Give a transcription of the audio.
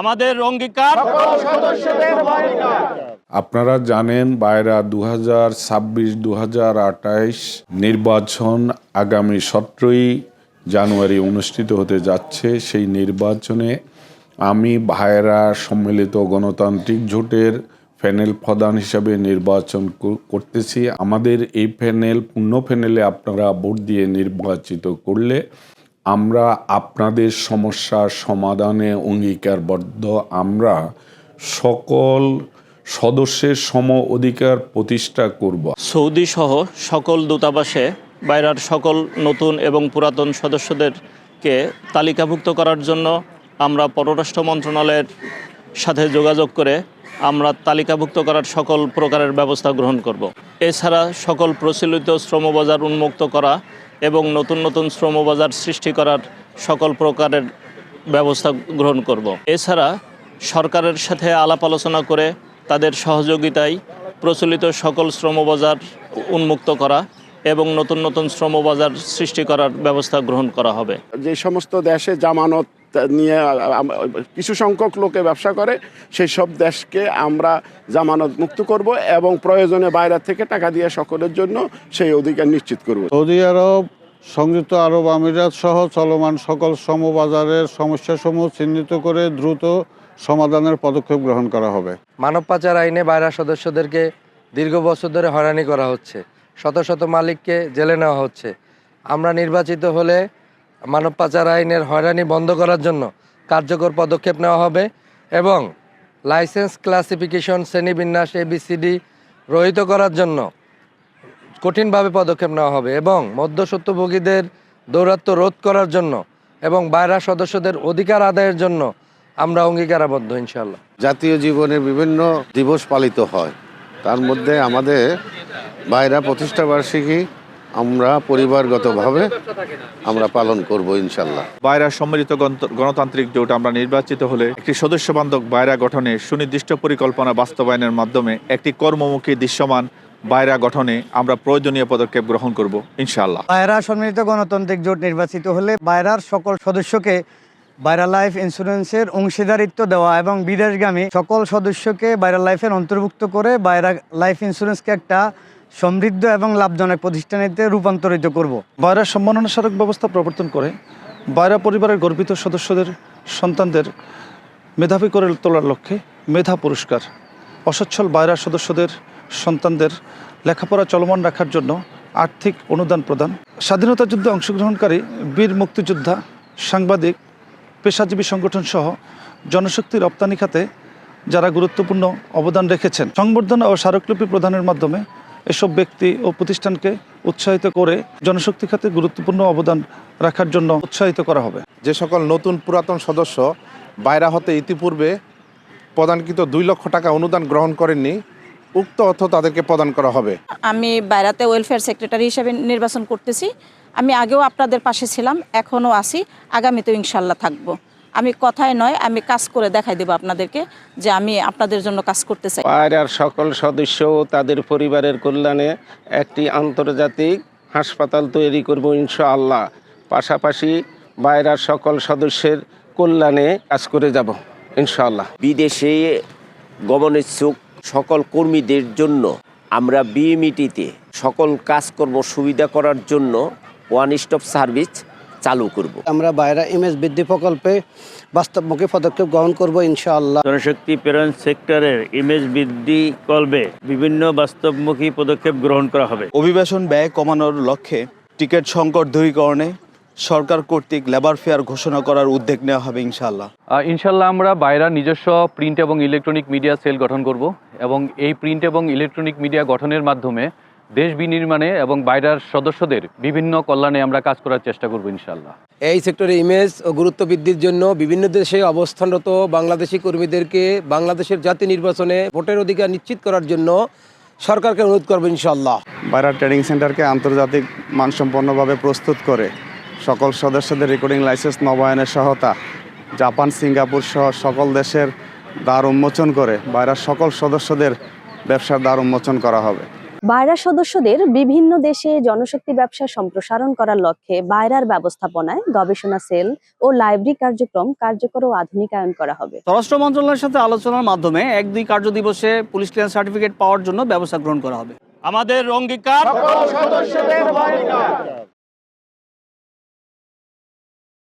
আমাদের অঙ্গীকার। আপনারা জানেন বাইরা 2026-2028 নির্বাচন আগামী 17ই জানুয়ারি অনুষ্ঠিত হতে যাচ্ছে। সেই নির্বাচনে আমি ভাইরা সম্মিলিত গণতান্ত্রিক জোটের প্যানেল প্রধান হিসাবে নির্বাচন করতেছি। আমাদের এই প্যানেল পূর্ণ প্যানেলে আপনারা ভোট দিয়ে নির্বাচিত করলে আমরা আপনাদের সমস্যার সমাধানে অঙ্গীকারবদ্ধ। আমরা সকল সদস্যের সম অধিকার প্রতিষ্ঠা করব। সৌদি সহ সকল দূতাবাসে বাইরার সকল নতুন এবং পুরাতন সদস্যদেরকে তালিকাভুক্ত করার জন্য আমরা পররাষ্ট্র মন্ত্রণালয়ের সাথে যোগাযোগ করে আমরা তালিকাভুক্ত করার সকল প্রকারের ব্যবস্থা গ্রহণ করব। এছাড়া সকল প্রচলিত শ্রমবাজার উন্মুক্ত করা এবং নতুন নতুন শ্রমবাজার সৃষ্টি করার সকল প্রকারের ব্যবস্থা গ্রহণ করব। এছাড়া সরকারের সাথে আলাপ আলোচনা করে তাদের সহযোগিতায় প্রচলিত সকল শ্রমবাজার উন্মুক্ত করা এবং নতুন নতুন শ্রমবাজার সৃষ্টি করার ব্যবস্থা গ্রহণ করা হবে। যে সমস্ত দেশে জামানত নিয়ে কিছু সংখ্যক লোকে ব্যবসা করে, সেই সব দেশকে আমরা জামানত মুক্ত করব এবং প্রয়োজনে বাইরে থেকে টাকা দিয়ে সকলের জন্য সেই অধিকার নিশ্চিত করব। সৌদি আরব, সংযুক্ত আরব আমিরাত সহ চলমান সকল শ্রমবাজারের সমস্যাসমূহ চিহ্নিত করে দ্রুত সমাধানের পদক্ষেপ গ্রহণ করা হবে। মানব পাচার আইনে বাইরা সদস্যদেরকে দীর্ঘ বছর ধরে হয়রানি করা হচ্ছে, শত শত মালিককে জেলে নেওয়া হচ্ছে। আমরা নির্বাচিত হলে মানব পাচার আইনের হয়রানি বন্ধ করার জন্য কার্যকর পদক্ষেপ নেওয়া হবে এবং লাইসেন্স ক্লাসিফিকেশন শ্রেণীবিন্যাস ABCD রহিত করার জন্য কঠিনভাবে পদক্ষেপ নেওয়া হবে এবং মধ্যস্বত্বভোগীদের দৌরাত্ম্য রোধ করার জন্য এবং বাইরা সদস্যদের অধিকার আদায়ের জন্য আমরা অঙ্গীকারাবদ্ধ ইনশাআল্লাহ। জাতীয় জীবনের বিভিন্ন দিবস পালিত হয়, তার মধ্যে আমাদের বাইরা প্রতিষ্ঠাবার্ষিকী আমরা পরিবারগতভাবে আমরা পালন করব ইনশাল্লাহ। বাইরা সম্মিলিত গণতান্ত্রিক জোট আমরা নির্বাচিত হলে একটি সদস্য বান্ধব বাইরা গঠনে সুনির্দিষ্ট পরিকল্পনা বাস্তবায়নের মাধ্যমে একটি কর্মমুখী দৃশ্যমান বাইরা গঠনে আমরা প্রয়োজনীয় পদক্ষেপ গ্রহণ করব ইনশাআল্লাহ। বাইরা সম্মিলিত গণতান্ত্রিক জোট নির্বাচিত হলে বাইরার সকল সদস্যকে বাইরা লাইফ ইন্স্যুরেন্সের অংশীদারিত্ব দেওয়া এবং বিদেশগামী সকল সদস্যকে বাইরা লাইফের অন্তর্ভুক্ত করে বাইরা লাইফ ইন্স্যুরেন্সকে একটা সমৃদ্ধ এবং লাভজনক প্রতিষ্ঠানেতে রূপান্তরিত করব। বাইরা সম্মাননা স্মারক ব্যবস্থা প্রবর্তন করে বাইরা পরিবারের গর্বিত সদস্যদের সন্তানদের মেধাবী করে তোলার লক্ষ্যে মেধা পুরস্কার, অসচ্ছল বাইরা সদস্যদের সন্তানদের লেখাপড়া চলমান রাখার জন্য আর্থিক অনুদান প্রদান, স্বাধীনতা যুদ্ধে অংশগ্রহণকারী বীর মুক্তিযোদ্ধা, সাংবাদিক, পেশাজীবী সংগঠন সহ জনশক্তি রপ্তানি খাতে যারা গুরুত্বপূর্ণ অবদান রেখেছেন সংবর্ধনা ও স্মারকলিপি প্রদানের মাধ্যমে এসব ব্যক্তি ও প্রতিষ্ঠানকে উৎসাহিত করে জনশক্তি খাতে গুরুত্বপূর্ণ অবদান রাখার জন্য উৎসাহিত করা হবে। যে সকল নতুন পুরাতন সদস্য বাইরা হতে ইতিপূর্বে প্রদানকৃত 2 লক্ষ টাকা অনুদান গ্রহণ করেননি, উক্ত অর্থ তাদেরকে প্রদান করা হবে। আমি বাইরাতে ওয়েলফেয়ার সেক্রেটারি হিসেবে নির্বাচন করতেছি। আমি আগেও আপনাদের পাশে ছিলাম, এখনও আছি, আগামীতেও ইনশাল্লাহ থাকবো। আমি কথায় নয়, আমি কাজ করে দেখাই দেব আপনাদেরকে যে আমি আপনাদের জন্য কাজ করতে চাই। বাইরার সকল সদস্য ও তাদের পরিবারের কল্যাণে একটি আন্তর্জাতিক হাসপাতাল তৈরি করব ইনশাআল্লাহ। পাশাপাশি বাইরার সকল সদস্যের কল্যাণে কাজ করে যাব ইনশাআল্লাহ। বিদেশে গমনেচ্ছুক সকল কর্মীদের জন্য আমরা বিএমইটিতে সকল কাজকর্ম সুবিধা করার জন্য ওয়ান স্টপ সার্ভিস চালু করব। আমরা বাইরা ইমেজ বৃদ্ধি প্রকল্পে বাস্তবমুখী পদক্ষেপ গ্রহণ করব ইনশাআল্লাহ। জনশক্তি প্রেরণ সেক্টরের ইমেজ বৃদ্ধি করবে বিভিন্ন বাস্তবমুখী পদক্ষেপ গ্রহণ করা হবে। অভিবাসন ব্যয় কমানোর লক্ষ্যে টিকিট সংকট দূরীকরণে সরকার কর্তৃক লেবার ফেয়ার ঘোষণা করার উদ্যোগ নেওয়া হবে ইনশাআল্লাহ। ইনশাআল্লাহ আমরা বাইরা নিজস্ব প্রিন্ট এবং ইলেকট্রনিক মিডিয়া সেল গঠন করব এবং এই প্রিন্ট এবং ইলেকট্রনিক মিডিয়া গঠনের মাধ্যমে দেশ বিনির্মাণে এবং বাইরার সদস্যদের বিভিন্ন কল্যাণে আমরা কাজ করার চেষ্টা করব ইনশাআল্লাহ। এই সেক্টরে ইমেজ ও গুরুত্ব বৃদ্ধির জন্য বিভিন্ন দেশে অবস্থানরত বাংলাদেশি কর্মীদেরকে বাংলাদেশের জাতীয় নির্বাচনে ভোটের অধিকার নিশ্চিত করার জন্য সরকারকে অনুরোধ করব ইনশাআল্লাহ। বাইরা ট্রেনিং সেন্টারকে আন্তর্জাতিক মানসম্পন্নভাবে প্রস্তুত করে সকল সদস্যদের রেকর্ডিং লাইসেন্স নবায়নের সহায়তা জাপান, সিঙ্গাপুর সহ সকল দেশের দ্বার উন্মোচন করে বাইরার সকল সদস্যদের ব্যবসার দ্বার উন্মোচন করা হবে। বায়রা সদস্যদের বিভিন্ন দেশে জনশক্তি ব্যবসা সম্প্রসারণ করার লক্ষ্যে বায়রার ব্যবস্থাপনায় গবেষণা সেল ও লাইব্রেরি কার্যক্রম কার্যকর ও আধুনিকায়ন করা হবে। স্বরাষ্ট্র মন্ত্রণালয়ের সাথে আলোচনার মাধ্যমে 1-2 কার্য দিবসে পুলিশ ক্লিয়ারেন্স সার্টিফিকেট পাওয়ার জন্য ব্যবস্থা গ্রহণ করা হবে। আমাদের অঙ্গীকার